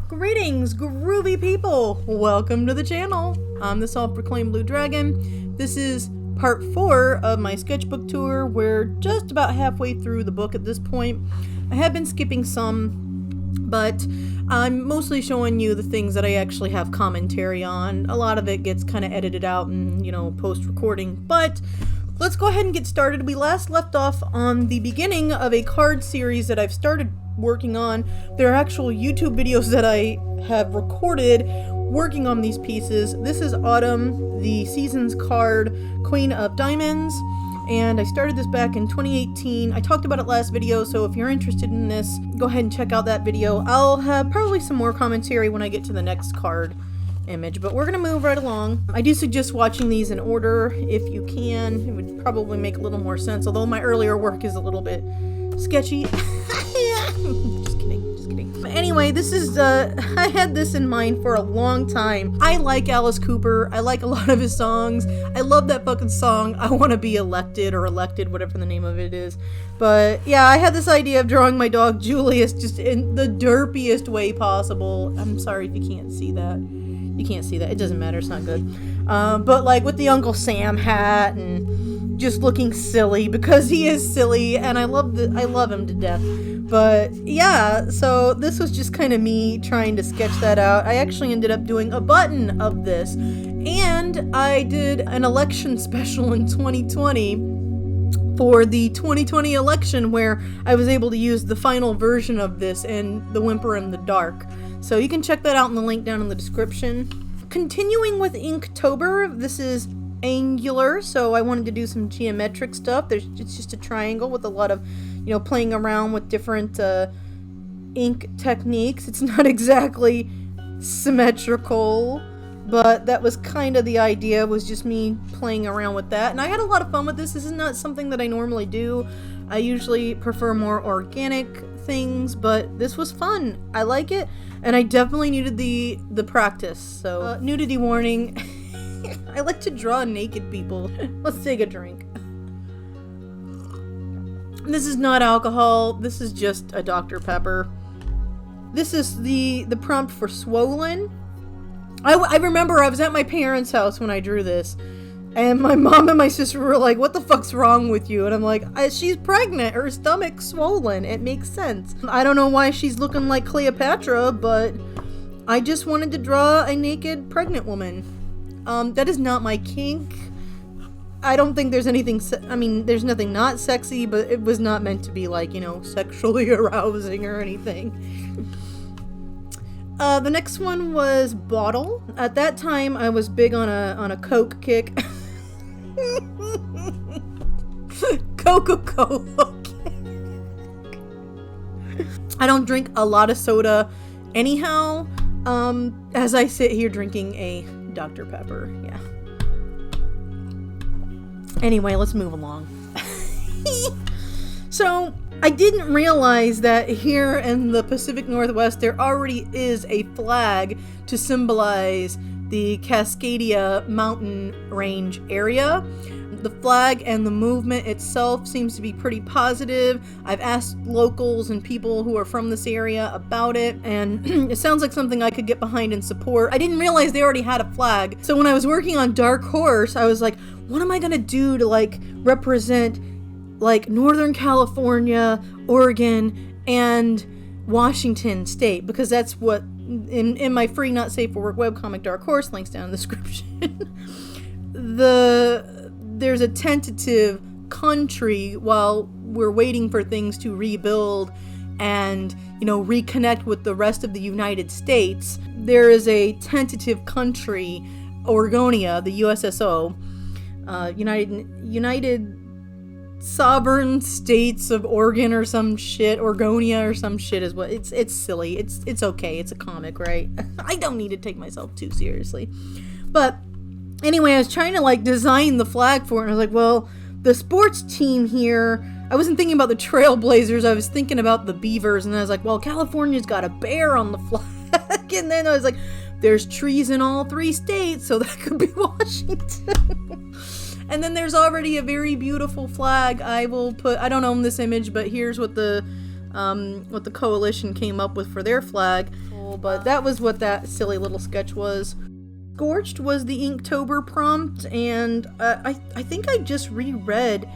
Greetings, groovy people! Welcome to the channel. I'm the self-proclaimed Blue Dragon. This is part 4 of my sketchbook tour. We're just about halfway through the book at this point. I have been skipping some, but I'm mostly showing you the things that I actually have commentary on. A lot of it gets kind of edited out and, post-recording, but let's go ahead and get started. We last left off on the beginning of a card series that I've started working on. There are actual YouTube videos that I have recorded working on these pieces. This is Autumn, the Seasons card, Queen of Diamonds, and I started this back in 2018. I talked about it last video, so if you're interested in this, go ahead and check out that video. I'll have probably some more commentary when I get to the next card image, but we're gonna move right along. I do suggest watching these in order if you can. It would probably make a little more sense, although my earlier work is a little bit sketchy. Just kidding. But anyway, this is, I had this in mind for a long time. I like Alice Cooper. I like a lot of his songs. I love that fucking song, I Want to Be Elected, or Elected, whatever the name of it is. But yeah, I had this idea of drawing my dog Julius just in the derpiest way possible. I'm sorry if you can't see that. You can't see that. It doesn't matter. It's not good. But like with the Uncle Sam hat and just looking silly because he is silly, and I love him to death. But yeah, so this was just kind of me trying to sketch that out. I actually ended up doing a button of this, and I did an election special in 2020 for the 2020 election where I was able to use the final version of this in the Whimper in the Dark. So you can check that out in the link down in the description. Continuing with Inktober, this is angular, so I wanted to do some geometric stuff. It's just a triangle with a lot of, playing around with different ink techniques. It's not exactly symmetrical, but that was kind of the idea, was just me playing around with that. And I had a lot of fun with this. This is not something that I normally do. I usually prefer more organic things, but this was fun. I like it, and I definitely needed the practice. So nudity warning. I like to draw naked people. Let's take a drink. This is not alcohol. This is just a Dr. Pepper. This is the prompt for Swollen. I remember I was at my parents' house when I drew this, and my mom and my sister were like, "What the fuck's wrong with you?" And I'm like, "She's pregnant. Her stomach's swollen. It makes sense. I don't know why she's looking like Cleopatra, but I just wanted to draw a naked pregnant woman." That is not my kink. I don't think there's anything, there's nothing not sexy, but it was not meant to be like, sexually arousing or anything. The next one was Bottle. At that time, I was big on a Coke kick. Coca-Cola kick. I don't drink a lot of soda anyhow, as I sit here drinking a Dr. Pepper, yeah. Anyway, let's move along. So, I didn't realize that here in the Pacific Northwest there already is a flag to symbolize the Cascadia mountain range area. The flag and the movement itself seems to be pretty positive. I've asked locals and people who are from this area about it, and it sounds like something I could get behind and support. I didn't realize they already had a flag. So when I was working on Dark Horse, I was like, what am I gonna do to represent Northern California, Oregon, and Washington State? Because that's what in my free not safe for work webcomic Dark Horse, links down in the description. There's a tentative country while we're waiting for things to rebuild and, reconnect with the rest of the United States. There is a tentative country, Oregonia, the USSO, United Sovereign States of Oregon or some shit. Oregonia or some shit is what, it's silly. It's okay. It's a comic, right? I don't need to take myself too seriously. But anyway, I was trying to design the flag for it, and I was like, well, the sports team here, I wasn't thinking about the Trailblazers, I was thinking about the Beavers, and I was like, well, California's got a bear on the flag, and then I was like, there's trees in all 3 states, so that could be Washington. And then there's already a very beautiful flag. I will put, I don't own this image, but here's what the coalition came up with for their flag. But that was what that silly little sketch was. Scorched was the Inktober prompt, and I think I just reread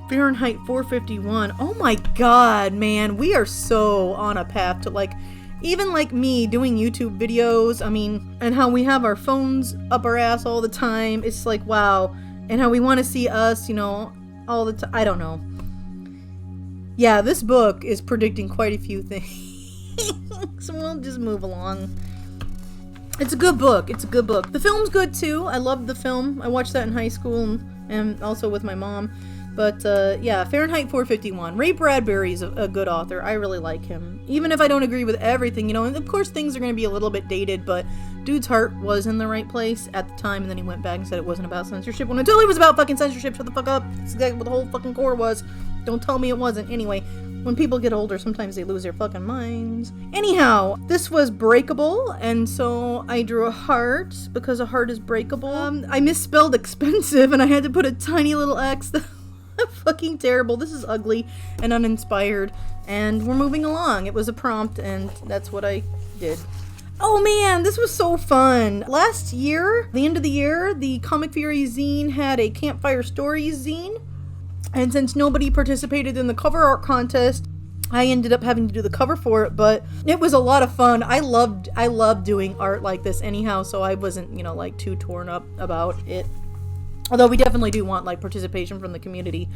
Fahrenheit 451. Oh my god, man, we are so on a path to, like, even like me doing YouTube videos, I mean, and how we have our phones up our ass all the time. It's like, wow. And how we want to see us, you know, all the time. I don't know. Yeah, this book is predicting quite a few things. So we'll just move along. It's a good book. It's a good book. The film's good too. I loved the film. I watched that in high school and also with my mom. But yeah, Fahrenheit 451. Ray Bradbury's a good author. I really like him. Even if I don't agree with everything, you know, and of course things are going to be a little bit dated, but dude's heart was in the right place at the time, and then he went back and said it wasn't about censorship, when it totally was about fucking censorship. Shut the fuck up. That's exactly what the whole fucking core was. Don't tell me it wasn't. Anyway, when people get older, sometimes they lose their fucking minds. Anyhow, this was breakable, and so I drew a heart, because a heart is breakable. I misspelled expensive, and I had to put a tiny little X. Fucking terrible. This is ugly and uninspired, and we're moving along. It was a prompt, and that's what I did. Oh man, this was so fun. Last year, the end of the year, the Comic Fairies zine had a Campfire Stories zine, and since nobody participated in the cover art contest, I ended up having to do the cover for it, but it was a lot of fun. I loved doing art like this anyhow, so I wasn't, you know, like too torn up about it. Although we definitely do want, like, participation from the community.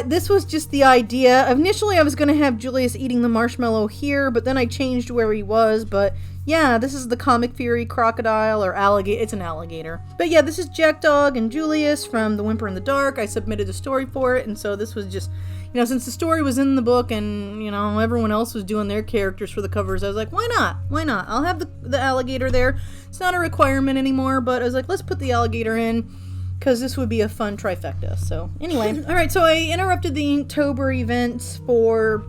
This was just the idea. Initially, I was going to have Julius eating the marshmallow here, but then I changed where he was. But, yeah, this is the Comic Fury crocodile or alligator. It's an alligator. But, yeah, this is Jackdog and Julius from The Whimper in the Dark. I submitted a story for it, and so this was just, you know, since the story was in the book and, you know, everyone else was doing their characters for the covers, I was like, why not? Why not? I'll have the alligator there. It's not a requirement anymore, but I was like, let's put the alligator in, because this would be a fun trifecta. So anyway, alright, so I interrupted the Inktober events for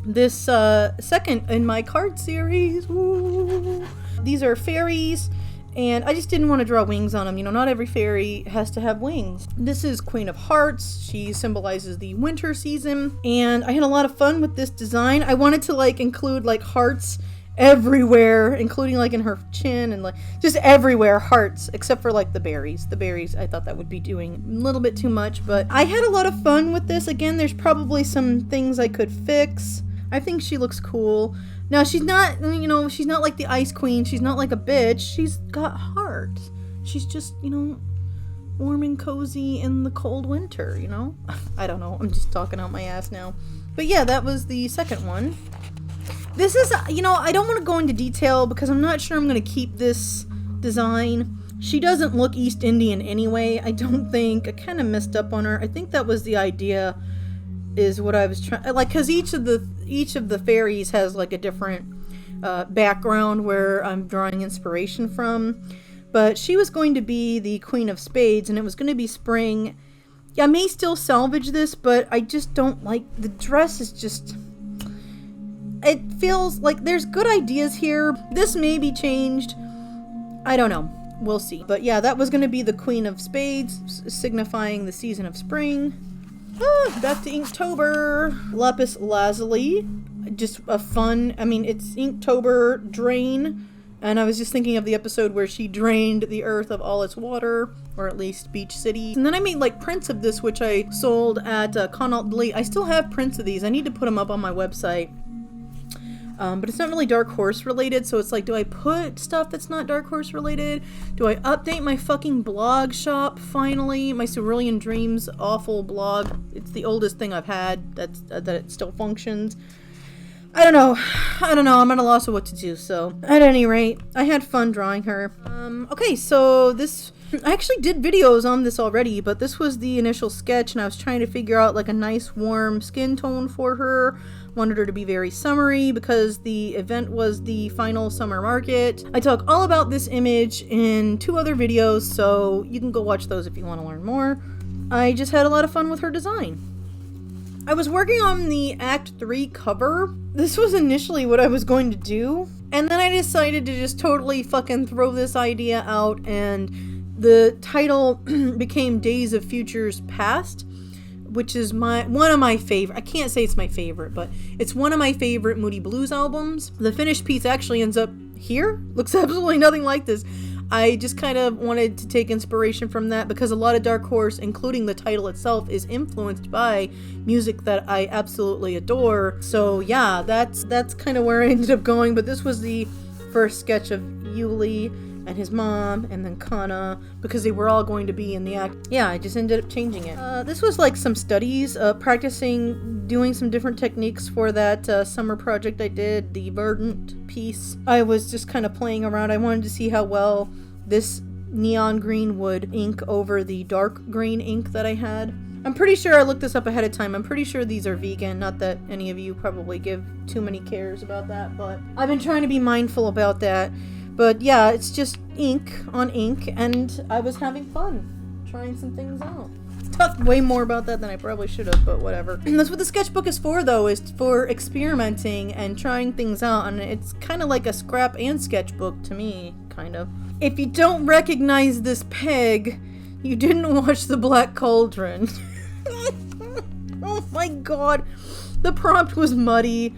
this second in my card series. Woo. These are fairies, and I just didn't want to draw wings on them. You know, not every fairy has to have wings. This is Queen of Hearts. She symbolizes the winter season, and I had a lot of fun with this design. I wanted to, like, include, like, hearts everywhere, including, like, in her chin, and, like, just everywhere hearts, except for, like, the berries. The berries, I thought that would be doing a little bit too much, but I had a lot of fun with this. Again, there's probably some things I could fix. I think she looks cool. Now, she's not, you know, she's not like the Ice Queen. She's not like a bitch. She's got heart. She's just, you know, warm and cozy in the cold winter, you know? I don't know. I'm just talking out my ass now. But yeah, that was the second one. This is, you know, I don't want to go into detail because I'm not sure I'm going to keep this design. She doesn't look East Indian anyway, I don't think. I kind of messed up on her. I think that was the idea, is what I was trying, like, because each of the fairies has, like, a different background where I'm drawing inspiration from. But she was going to be the Queen of Spades, and it was going to be spring. I may still salvage this, but I just don't like, the dress is just, it feels like there's good ideas here. This may be changed. I don't know. We'll see. But yeah, that was going to be the Queen of Spades, signifying the season of spring. Back to Inktober. Lapis Lazuli. Just a fun, I mean, it's Inktober Drain. And I was just thinking of the episode where she drained the earth of all its water, or at least Beach City. And then I made, like, prints of this, which I sold at Con Delete. I still have prints of these. I need to put them up on my website. But it's not really Dark Horse related, so it's like, do I put stuff that's not Dark Horse related? Do I update my fucking blog shop finally? My Cerulean Dreams awful blog. It's the oldest thing I've had that it still functions. I don't know. I'm at a loss of what to do, so at any rate, I had fun drawing her. Okay, so this, I actually did videos on this already, but this was the initial sketch, and I was trying to figure out, like, a nice warm skin tone for her. Wanted her to be very summery because the event was the final summer market. I talk all about this image in 2 other videos, so you can go watch those if you want to learn more. I just had a lot of fun with her design. I was working on the Act 3 cover. This was initially what I was going to do, and then I decided to just totally fucking throw this idea out, and the title became Days of Futures Past. which is one of my favorite. I can't say it's my favorite, but it's one of my favorite Moody Blues albums. The finished piece actually ends up here. Looks absolutely nothing like this. I just kind of wanted to take inspiration from that because a lot of Dark Horse, including the title itself, is influenced by music that I absolutely adore. So yeah, that's kind of where I ended up going. But this was the first sketch of Yuli and his mom, and then Kana, because they were all going to be in the act. Yeah, I just ended up changing it. This was like some studies, practicing doing some different techniques for that summer project I did, the Verdant piece. I was just kind of playing around. I wanted to see how well this neon green would ink over the dark green ink that I had. I'm pretty sure I looked this up ahead of time. I'm pretty sure these are vegan. Not that any of you probably give too many cares about that, but I've been trying to be mindful about that. But yeah, it's just ink on ink, and I was having fun trying some things out. Talked way more about that than I probably should have, but whatever. And that's what the sketchbook is for, though, is for experimenting and trying things out, and it's kind of like a scrap and sketchbook to me, kind of. If you don't recognize this peg, you didn't watch The Black Cauldron. Oh my god. The prompt was muddy.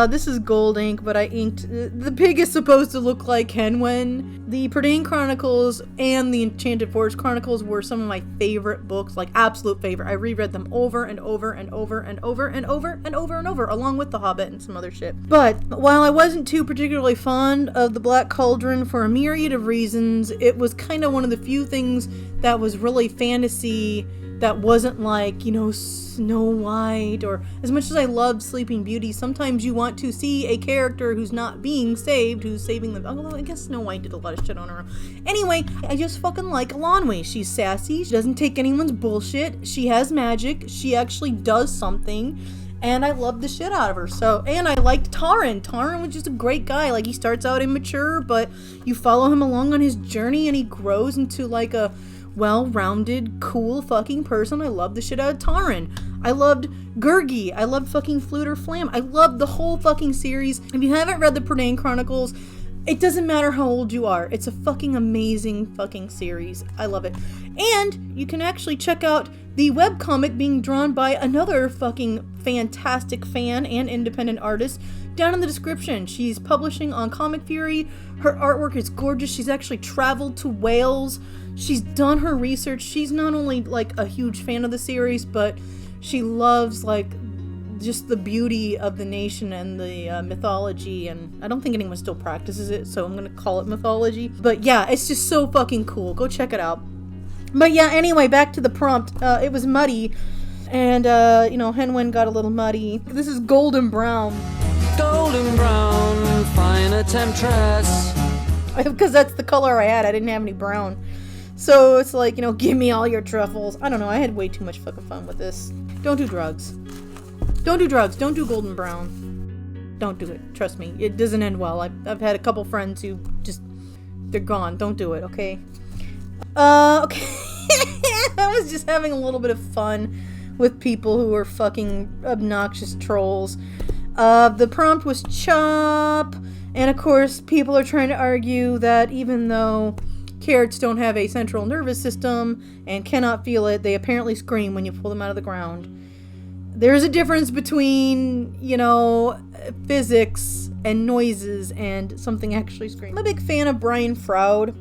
This is gold ink, but I inked... The pig is supposed to look like Henwen. The Prydain Chronicles and the Enchanted Forest Chronicles were some of my favorite books, like absolute favorite. I reread them over and over and over and over and over and over and over, along with The Hobbit and some other shit. But while I wasn't too particularly fond of The Black Cauldron for a myriad of reasons, it was kind of one of the few things that was really fantasy that wasn't like, you know, Snow White, or as much as I love Sleeping Beauty, sometimes you want to see a character who's not being saved, who's saving them. Although I guess Snow White did a lot of shit on her own. Anyway, I just fucking like Elanwe. She's sassy, she doesn't take anyone's bullshit, she has magic, she actually does something, and I loved the shit out of her. So, and I liked Taran. Taran was just a great guy. Like, he starts out immature, but you follow him along on his journey, and he grows into like a well-rounded, cool fucking person. I love the shit out of Taran. I loved Gurgi. I loved fucking Fluter Flam. I loved the whole fucking series. If you haven't read the Prydain Chronicles, it doesn't matter how old you are. It's a fucking amazing fucking series. I love it. And you can actually check out the webcomic being drawn by another fucking fantastic fan and independent artist down in the description. She's publishing on Comic Fury. Her artwork is gorgeous. She's actually traveled to Wales. She's done her research. She's not only like a huge fan of the series, but she loves like just the beauty of the nation and the mythology, and I don't think anyone still practices it, so I'm gonna call it mythology. But yeah, it's just so fucking cool. Go check it out. But yeah, anyway, back to the prompt. It was muddy, and you know, Henwen got a little muddy. This is golden brown. Golden brown, fine a temptress. Because that's the color I had. I didn't have any brown. So it's like, you know, give me all your truffles. I don't know, I had way too much fucking fun with this. Don't do drugs. Don't do drugs. Don't do golden brown. Don't do it. Trust me. It doesn't end well. I've had a couple friends who just, they're gone. Don't do it, okay? Okay. I was just having a little bit of fun with people who were fucking obnoxious trolls. The prompt was chop. And of course, people are trying to argue that even though carrots don't have a central nervous system and cannot feel it, they apparently scream when you pull them out of the ground. There's a difference between, you know, physics and noises and something actually screaming. I'm a big fan of Brian Froud,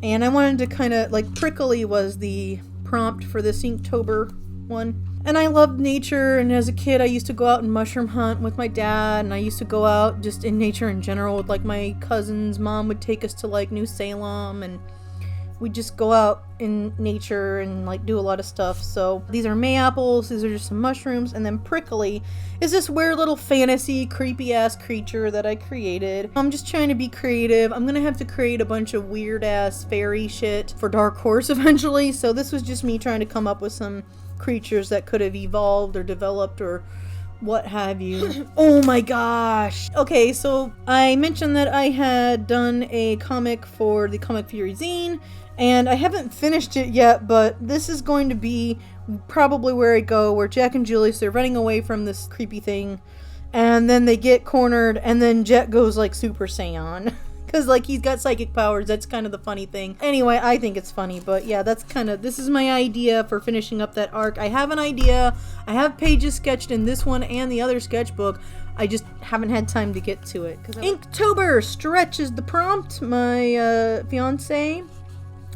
and I wanted to kind of, like, Prickly was the prompt for this Inktober one. And I loved nature, and as a kid I used to go out and mushroom hunt with my dad, and I used to go out just in nature in general with like my cousins. Mom would take us to like New Salem, and we'd just go out in nature and like do a lot of stuff. So these are Mayapples, these are just some mushrooms, and then Prickly is this weird little fantasy creepy ass creature that I created. I'm just trying to be creative. I'm gonna have to create a bunch of weird ass fairy shit for Dark Horse eventually, so this was just me trying to come up with some creatures that could have evolved or developed or what have you. Oh my gosh. Okay, so I mentioned that I had done a comic for the Comic Fury Zine, and I haven't finished it yet, but this is going to be probably where I go, where Jack and Julius, they're running away from this creepy thing, and then they get cornered, and then Jet goes like Super Saiyan. Because, like, he's got psychic powers. That's kind of the funny thing. Anyway, I think it's funny. But, yeah, that's kind of... This is my idea for finishing up that arc. I have an idea. I have pages sketched in this one and the other sketchbook. I just haven't had time to get to it. Inktober stretches the prompt. My fiance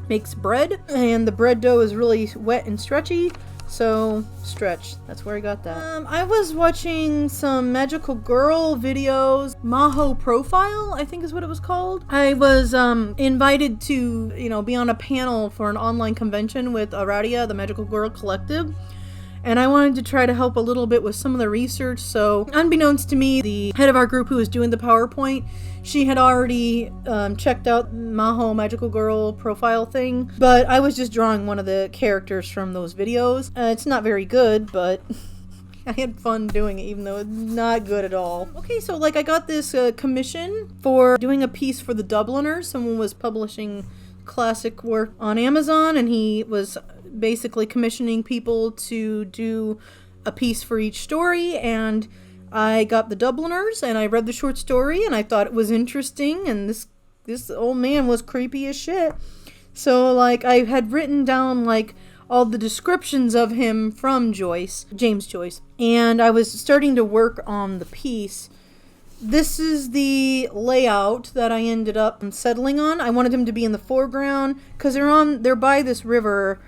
makes bread. And the bread dough is really wet and stretchy. So, stretch. That's where I got that. I was watching some magical girl videos. Mahou Profile, I think is what it was called. I was invited to, be on a panel for an online convention with Auraria, the Magical Girl Collective. And I wanted to try to help a little bit with some of the research. So, unbeknownst to me, the head of our group who was doing the PowerPoint, she had already checked out Mahou Magical Girl profile thing. But I was just drawing one of the characters from those videos. It's not very good, but I had fun doing it, even though it's not good at all. Okay, so I got this commission for doing a piece for the Dubliners. Someone was publishing classic work on Amazon, and he was basically commissioning people to do a piece for each story, and I got the Dubliners, and I read the short story, and I thought it was interesting, and this old man was creepy as shit. So, I had written down, all the descriptions of him from James Joyce, and I was starting to work on the piece. This is the layout that I ended up settling on. I wanted him to be in the foreground, because they're by this river,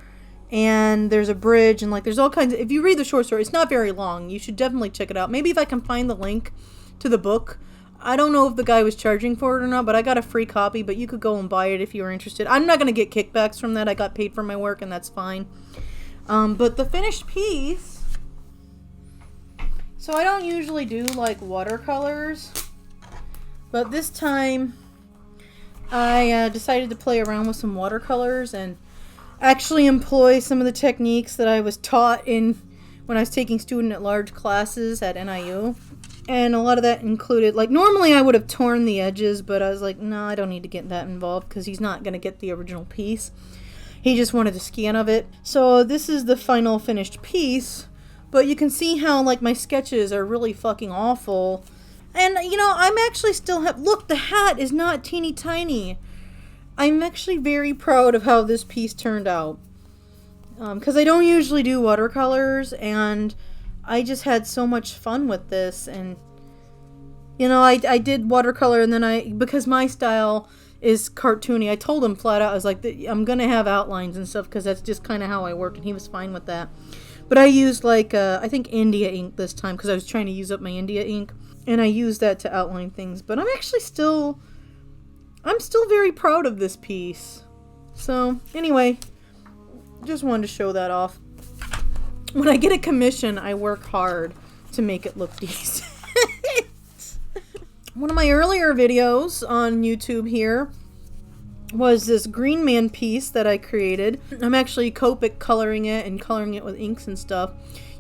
and there's a bridge, and there's all kinds of... If you read the short story, it's not very long. You should definitely check it out. Maybe if I can find the link to the book. I don't know if the guy was charging for it or not, but I got a free copy, but you could go and buy it if you were interested. I'm not going to get kickbacks from that. I got paid for my work, and that's fine. But the finished piece... So I don't usually do, watercolors, but this time I decided to play around with some watercolors and actually employ some of the techniques that I was taught when I was taking student-at-large classes at NIU. And a lot of that included, normally I would have torn the edges, but I was like, no, I don't need to get that involved because he's not going to get the original piece. He just wanted a scan of it. So this is the final finished piece, but you can see how, my sketches are really fucking awful. And, I'm actually still look, the hat is not teeny tiny. I'm actually very proud of how this piece turned out. Because I don't usually do watercolors, and I just had so much fun with this. And, I did watercolor, and then because my style is cartoony, I told him flat out, I was like, I'm going to have outlines and stuff, because that's just kind of how I work, and he was fine with that. But I used, I think India ink this time, because I was trying to use up my India ink, and I used that to outline things. But I'm actually still very proud of this piece. So, anyway, just wanted to show that off. When I get a commission, I work hard to make it look decent. One of my earlier videos on YouTube here was this Green Man piece that I created. I'm actually Copic coloring it and coloring it with inks and stuff.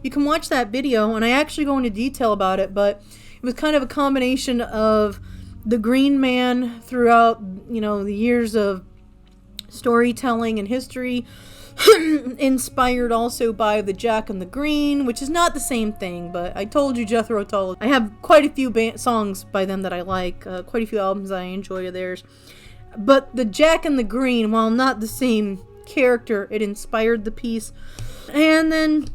You can watch that video, and I actually go into detail about it, but it was kind of a combination of the Green Man throughout, the years of storytelling and history, inspired also by the Jack and the Green, which is not the same thing, but I told you Jethro Tull. I have quite a few songs by them that I like, quite a few albums I enjoy of theirs. But the Jack and the Green, while not the same character, it inspired the piece. And then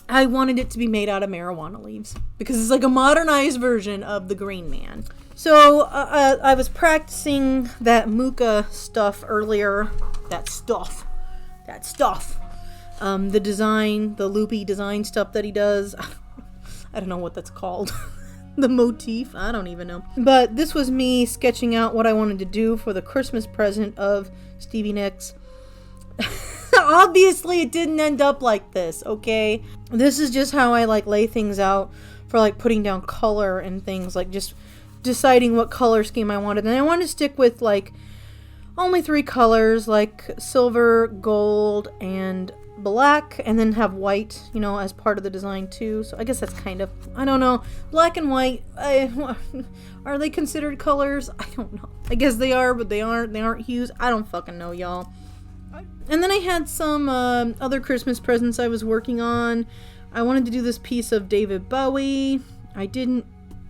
I wanted it to be made out of marijuana leaves, because it's like a modernized version of the Green Man. So I was practicing that Muka stuff earlier. That stuff. The design, the loopy design stuff that he does. I don't know what that's called. The motif, I don't even know. But this was me sketching out what I wanted to do for the Christmas present of Stevie Nicks. Obviously it didn't end up like this, okay? This is just how I lay things out for putting down color and things, just deciding what color scheme I wanted. And I wanted to stick with only 3 colors, silver, gold, and black, and then have white, as part of the design too. So I guess that's kind of, I don't know, black and white, are they considered colors? I don't know. I guess they are, but they aren't hues. I don't fucking know, y'all. And then I had some other Christmas presents I was working on. I wanted to do this piece of David Bowie. I didn't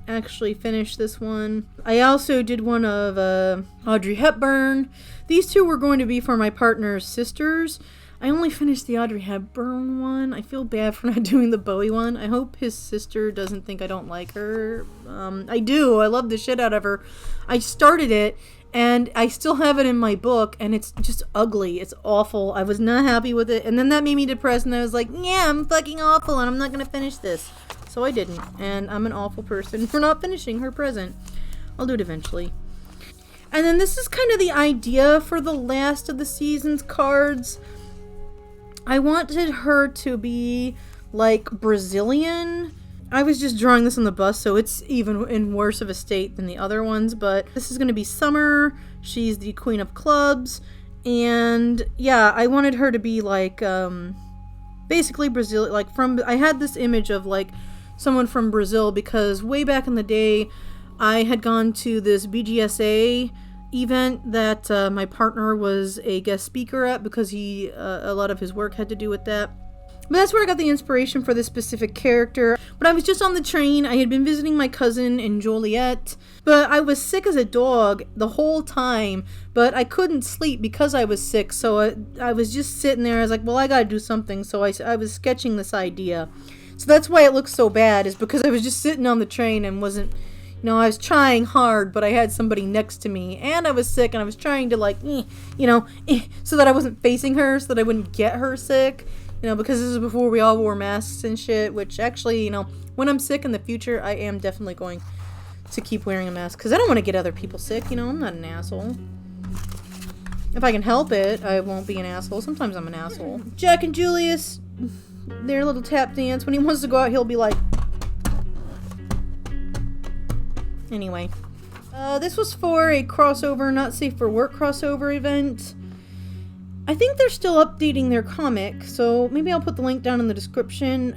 actually finish this one. I also did one of Audrey Hepburn. These two were going to be for my partner's sisters. I only finished the Audrey Hepburn one. I feel bad for not doing the Bowie one. I hope his sister doesn't think I don't like her. I do. I love the shit out of her. I started it, and I still have it in my book, and it's just ugly. It's awful. I was not happy with it, and then that made me depressed, and I was like, yeah, I'm fucking awful, and I'm not going to finish this. So I didn't, and I'm an awful person for not finishing her present. I'll do it eventually. And then this is kind of the idea for the last of the season's cards. I wanted her to be like Brazilian. I was just drawing this on the bus, so it's even in worse of a state than the other ones, but this is going to be Summer. She's the Queen of Clubs, and yeah, I wanted her to be like basically Brazil, like I had this image of like someone from Brazil because way back in the day I had gone to this BGSA event that my partner was a guest speaker at because a lot of his work had to do with that. But that's where I got the inspiration for this specific character. But I was just on the train. I had been visiting my cousin in Joliet, but I was sick as a dog the whole time, but I couldn't sleep because I was sick. So I was just sitting there. I was like, well, I gotta do something. So I was sketching this idea. So that's why it looks so bad, is because I was just sitting on the train and wasn't, I was trying hard, but I had somebody next to me, and I was sick, and I was trying to, like, so that I wasn't facing her, so that I wouldn't get her sick, because this is before we all wore masks and shit, which actually, when I'm sick in the future, I am definitely going to keep wearing a mask, because I don't want to get other people sick, I'm not an asshole. If I can help it, I won't be an asshole. Sometimes I'm an asshole. Jack and Julius, their little tap dance, when he wants to go out, he'll be like... Anyway, this was for a crossover, Not Safe for Work crossover event. I think they're still updating their comic, so maybe I'll put the link down in the description.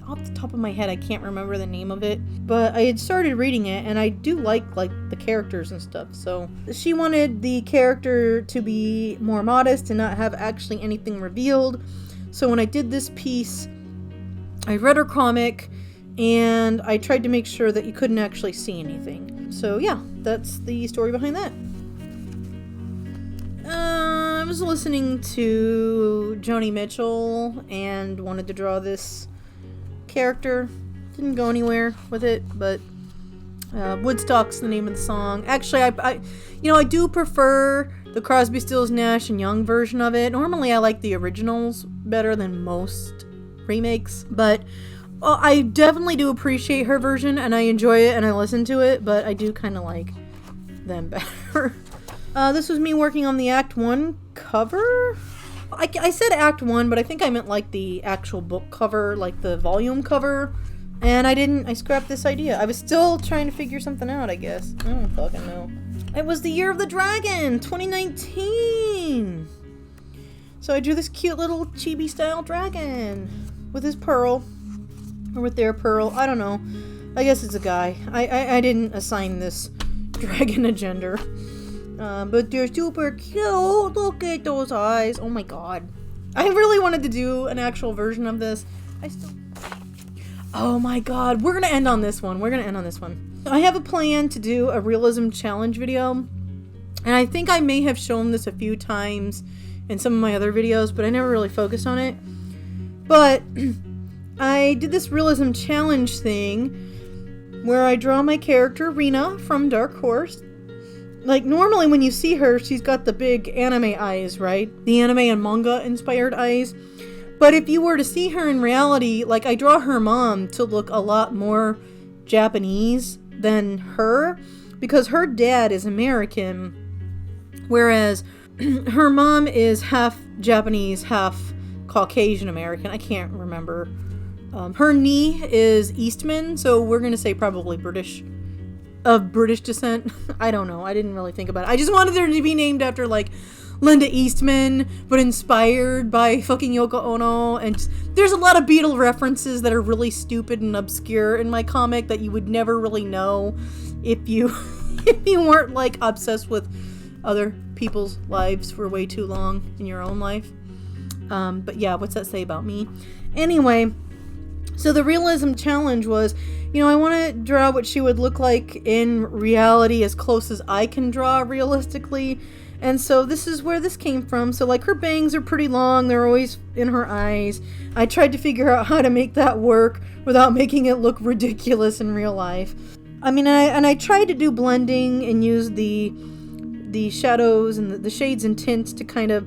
Off the top of my head, I can't remember the name of it, but I had started reading it, and I do like the characters and stuff, so she wanted the character to be more modest and not have actually anything revealed. So when I did this piece, I read her comic, and I tried to make sure that you couldn't actually see anything. So yeah, that's the story behind that. I was listening to Joni Mitchell and wanted to draw this character. Didn't go anywhere with it, but Woodstock's the name of the song. Actually, I do prefer the Crosby, Stills, Nash and Young version of it. Normally I like the originals better than most remakes, but I definitely do appreciate her version, and I enjoy it, and I listen to it, but I do kind of like them better. This was me working on the Act 1 cover. I said Act 1, but I think I meant like the actual book cover, like the volume cover, and I scrapped this idea. I was still trying to figure something out, I guess. I don't fucking know. It was the Year of the Dragon, 2019! So I drew this cute little chibi-style dragon with his pearl. Or with their pearl. I don't know. I guess it's a guy. I didn't assign this dragon a gender. But they're super cute. Look at those eyes. Oh my god. I really wanted to do an actual version of this. Oh my god. We're gonna end on this one. I have a plan to do a realism challenge video. And I think I may have shown this a few times in some of my other videos, but I never really focused on it. But... I did this realism challenge thing where I draw my character Rena from Dark Horse. Like, normally when you see her, she's got the big anime eyes, right? The anime and manga inspired eyes. But if you were to see her in reality, like, I draw her mom to look a lot more Japanese than her, because her dad is American, whereas her mom is half Japanese, half Caucasian American. I can't remember. Her knee is Eastman, so we're gonna say probably British, of British descent. I don't know. I didn't really think about it. I just wanted her to be named after, like, Linda Eastman, but inspired by fucking Yoko Ono. And there's a lot of Beatle references that are really stupid and obscure in my comic that you would never really know if you if you weren't, like, obsessed with other people's lives for way too long in your own life. But yeah, what's that say about me? Anyway, so the realism challenge was You know, I want to draw what she would look like in reality as close as I can draw realistically. And so this is where this came from. So like her bangs are pretty long. They're always in her eyes. I tried to figure out how to make that work without making it look ridiculous in real life. I mean, I tried to do blending and use the shadows and the shades and tints to kind of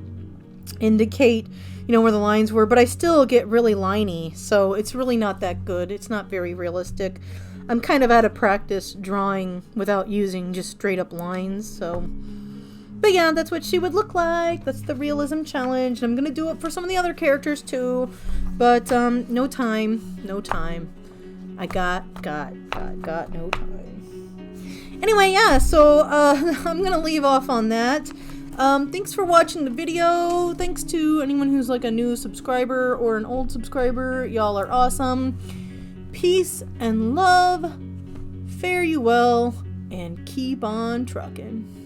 indicate, you know, where the lines were, but I still get really liney, so it's really not that good. It's not very realistic. I'm kind of out of practice drawing without using just straight up lines, so... But yeah, that's what she would look like. That's the realism challenge. I'm gonna do it for some of the other characters too, but no time. I got no time. Anyway, yeah, so I'm gonna leave off on that. Thanks for watching the video. Thanks to anyone who's like a new subscriber or an old subscriber. Y'all are awesome. Peace and love. Fare you well, and keep on trucking.